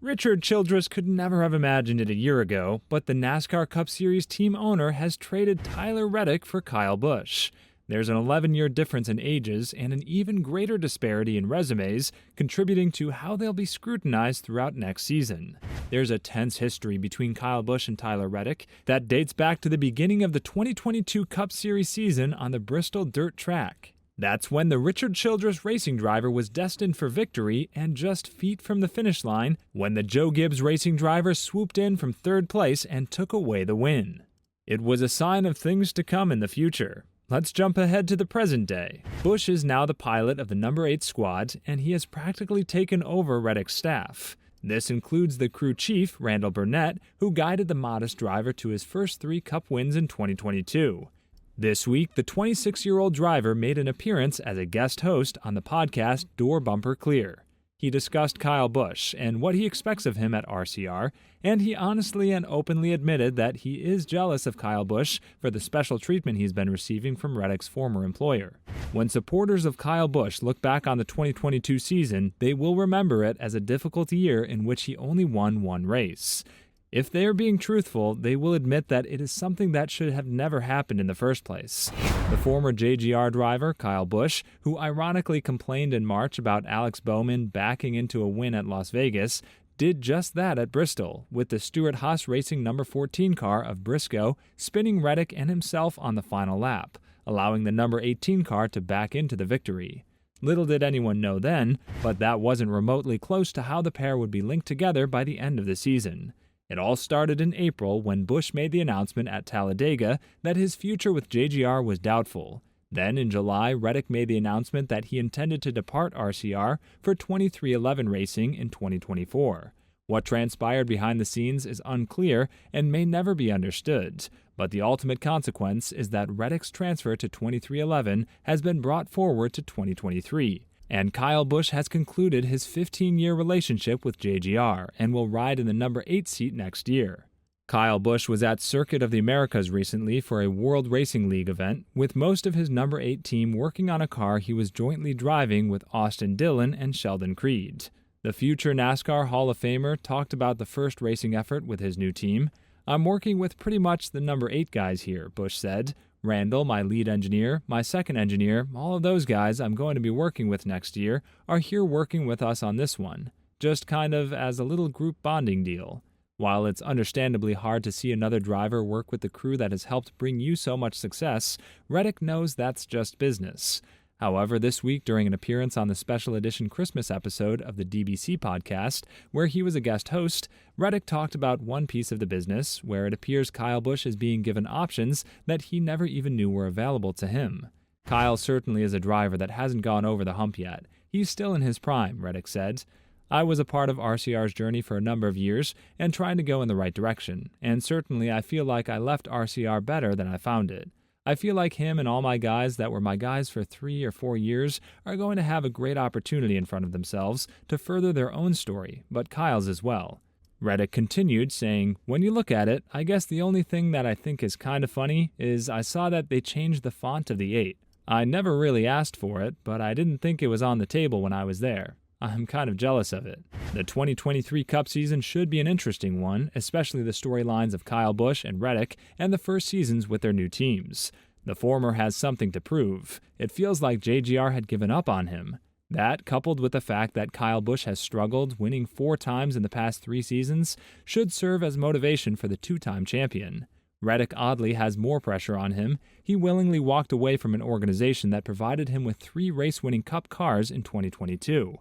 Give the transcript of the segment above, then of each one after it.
Richard Childress could never have imagined it a year ago, but the NASCAR Cup Series team owner has traded Tyler Reddick for Kyle Busch. There's an 11-year difference in ages and an even greater disparity in resumes, contributing to how they'll be scrutinized throughout next season. There's a tense history between Kyle Busch and Tyler Reddick that dates back to the beginning of the 2022 Cup Series season on the Bristol dirt track. That's when the Richard Childress Racing driver was destined for victory and just feet from the finish line when the Joe Gibbs Racing driver swooped in from third place and took away the win. It was a sign of things to come in the future. Let's jump ahead to the present day. Busch is now the pilot of the number 8 squad, and he has practically taken over Reddick's staff. This includes the crew chief, Randall Burnett, who guided the modest driver to his first 3 Cup wins in 2022. This week, the 26-year-old driver made an appearance as a guest host on the podcast Door Bumper Clear. He discussed Kyle Busch and what he expects of him at RCR, and he honestly and openly admitted that he is jealous of Kyle Busch for the special treatment he's been receiving from Reddick's former employer. When supporters of Kyle Busch look back on the 2022 season, they will remember it as a difficult year in which he only won 1 race. If they are being truthful, they will admit that it is something that should have never happened in the first place. The former JGR driver, Kyle Busch, who ironically complained in March about Alex Bowman backing into a win at Las Vegas, did just that at Bristol, with the Stewart-Haas Racing number 14 car of Briscoe spinning Reddick and himself on the final lap, allowing the number 18 car to back into the victory. Little did anyone know then, but that wasn't remotely close to how the pair would be linked together by the end of the season. It all started in April when Busch made the announcement at Talladega that his future with JGR was doubtful. Then in July, Reddick made the announcement that he intended to depart RCR for 23XI Racing in 2024. What transpired behind the scenes is unclear and may never be understood, but the ultimate consequence is that Reddick's transfer to 23XI has been brought forward to 2023. And Kyle Busch has concluded his 15-year relationship with JGR and will ride in the number 8 seat next year. Kyle Busch was at Circuit of the Americas recently for a World Racing League event, with most of his number 8 team working on a car he was jointly driving with Austin Dillon and Sheldon Creed. The future NASCAR Hall of Famer talked about the first racing effort with his new team. "I'm working with pretty much the number 8 guys here," Busch said. "Randall, my lead engineer, my second engineer, all of those guys I'm going to be working with next year are here working with us on this one, just kind of as a little group bonding deal." While it's understandably hard to see another driver work with the crew that has helped bring you so much success, Reddick knows that's just business. However, this week during an appearance on the special edition Christmas episode of the DBC podcast, where he was a guest host, Reddick talked about one piece of the business where it appears Kyle Busch is being given options that he never even knew were available to him. "Kyle certainly is a driver that hasn't gone over the hump yet. He's still in his prime," Reddick said. "I was a part of RCR's journey for a number of years and trying to go in the right direction, and certainly I feel like I left RCR better than I found it. I feel like him and all my guys that were my guys for 3 or 4 years are going to have a great opportunity in front of themselves to further their own story, but Kyle's as well." Reddick continued, saying, "When you look at it, I guess the only thing that I think is kind of funny is I saw that they changed the font of the 8. I never really asked for it, but I didn't think it was on the table when I was there. I'm kind of jealous of it." The 2023 Cup season should be an interesting one, especially the storylines of Kyle Busch and Reddick and the first seasons with their new teams. The former has something to prove. It feels like JGR had given up on him. That, coupled with the fact that Kyle Busch has struggled, winning 4 times in the past 3 seasons, should serve as motivation for the 2-time champion. Reddick oddly has more pressure on him. He willingly walked away from an organization that provided him with 3 race-winning Cup cars in 2022.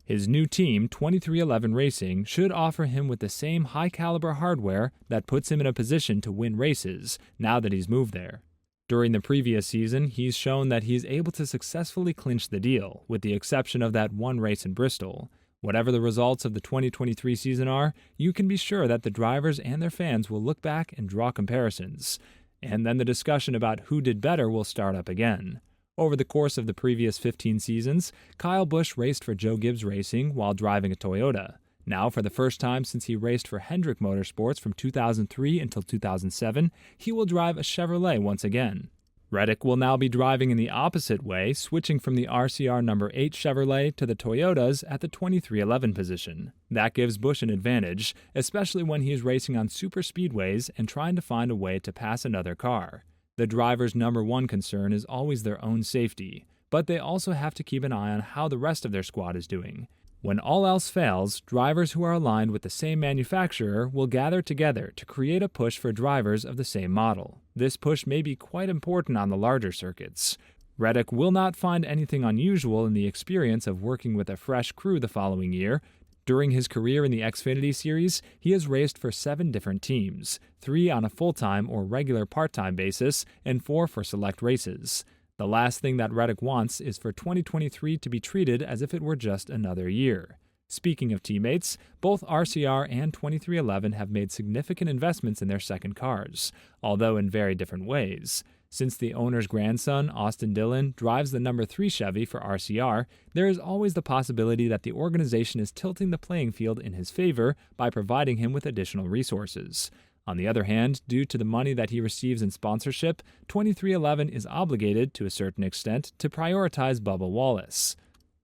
His new team, 23XI Racing, should offer him with the same high-caliber hardware that puts him in a position to win races now that he's moved there. During the previous season, he's shown that he's able to successfully clinch the deal, with the exception of that one race in Bristol. Whatever the results of the 2023 season are, you can be sure that the drivers and their fans will look back and draw comparisons. And then the discussion about who did better will start up again. Over the course of the previous 15 seasons, Kyle Busch raced for Joe Gibbs Racing while driving a Toyota. Now, for the first time since he raced for Hendrick Motorsports from 2003 until 2007, he will drive a Chevrolet once again. Reddick will now be driving in the opposite way, switching from the RCR number 8 Chevrolet to the Toyotas at the 2311 position. That gives Busch an advantage, especially when he is racing on super speedways and trying to find a way to pass another car. The driver's number one concern is always their own safety, but they also have to keep an eye on how the rest of their squad is doing. When all else fails, drivers who are aligned with the same manufacturer will gather together to create a push for drivers of the same model. This push may be quite important on the larger circuits. Reddick will not find anything unusual in the experience of working with a fresh crew the following year. During his career in the Xfinity Series, he has raced for 7 different teams, 3 on a full-time or regular part-time basis, and 4 for select races. The last thing that Reddick wants is for 2023 to be treated as if it were just another year. Speaking of teammates, both RCR and 2311 have made significant investments in their second cars, although in very different ways. Since the owner's grandson, Austin Dillon, drives the number 3 Chevy for RCR, there is always the possibility that the organization is tilting the playing field in his favor by providing him with additional resources. On the other hand, due to the money that he receives in sponsorship, 2311 is obligated, to a certain extent, to prioritize Bubba Wallace.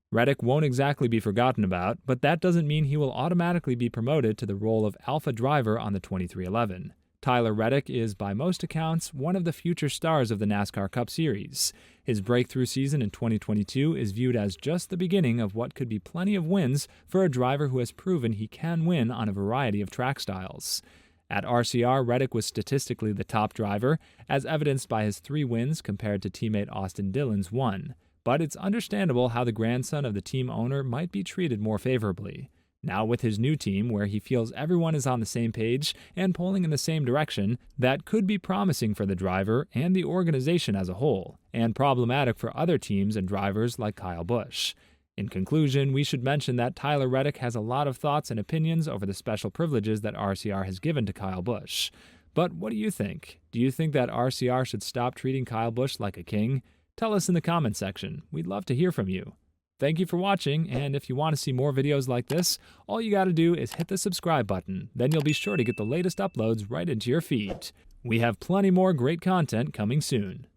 Reddick won't exactly be forgotten about, but that doesn't mean he will automatically be promoted to the role of alpha driver on the 2311. Tyler Reddick is, by most accounts, one of the future stars of the NASCAR Cup Series. His breakthrough season in 2022 is viewed as just the beginning of what could be plenty of wins for a driver who has proven he can win on a variety of track styles. At RCR, Reddick was statistically the top driver, as evidenced by his 3 wins compared to teammate Austin Dillon's 1. But it's understandable how the grandson of the team owner might be treated more favorably. Now with his new team, where he feels everyone is on the same page and pulling in the same direction, that could be promising for the driver and the organization as a whole, and problematic for other teams and drivers like Kyle Busch. In conclusion, we should mention that Tyler Reddick has a lot of thoughts and opinions over the special privileges that RCR has given to Kyle Busch. But what do you think? Do you think that RCR should stop treating Kyle Busch like a king? Tell us in the comments section. We'd love to hear from you. Thank you for watching, and if you want to see more videos like this, all you gotta do is hit the subscribe button. Then you'll be sure to get the latest uploads right into your feed. We have plenty more great content coming soon.